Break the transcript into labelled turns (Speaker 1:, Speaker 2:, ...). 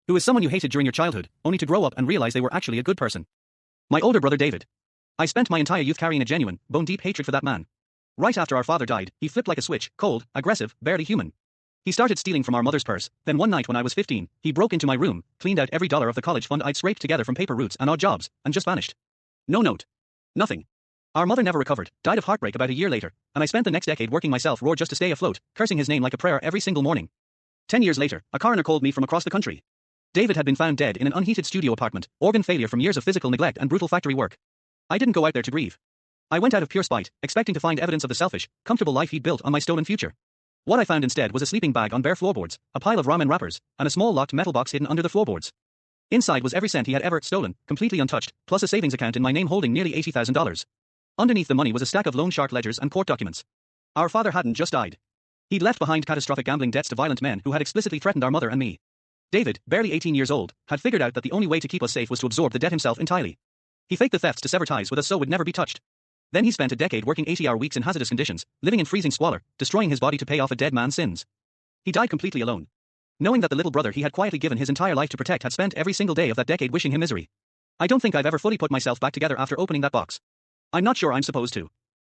Speaker 1: Who is someone you hated during your childhood, only to grow up and realize they were actually a good person? My older brother David. I spent my entire youth carrying a genuine, bone-deep hatred for that man. Right after our father died, he flipped like a switch, cold, aggressive, barely human. He started stealing from our mother's purse, then one night when I was 15, he broke into my room, cleaned out every dollar of the college fund I'd scraped together from paper routes and odd jobs, and just vanished. No note. Nothing. Our mother never recovered, died of heartbreak about a year later, and I spent the next decade working myself raw just to stay afloat, cursing his name like a prayer every single morning. 10 years later, a coroner called me from across the country. David had been found dead in an unheated studio apartment, organ failure from years of physical neglect and brutal factory work. I didn't go out there to grieve. I went out of pure spite, expecting to find evidence of the selfish, comfortable life he'd built on my stolen future. What I found instead was a sleeping bag on bare floorboards, a pile of ramen wrappers, and a small locked metal box hidden under the floorboards. Inside was every cent he had ever stolen, completely untouched, plus a savings account in my name holding nearly $80,000. Underneath the money was a stack of loan shark ledgers and court documents. Our father hadn't just died. He'd left behind catastrophic gambling debts to violent men who had explicitly threatened our mother and me. David, barely 18 years old, had figured out that the only way to keep us safe was to absorb the debt himself entirely. He faked the thefts to sever ties with us so would never be touched. Then he spent a decade working 80-hour weeks in hazardous conditions, living in freezing squalor, destroying his body to pay off a dead man's sins. He died completely alone. Knowing that the little brother he had quietly given his entire life to protect had spent every single day of that decade wishing him misery. I don't think I've ever fully put myself back together after opening that box. I'm not sure I'm supposed to.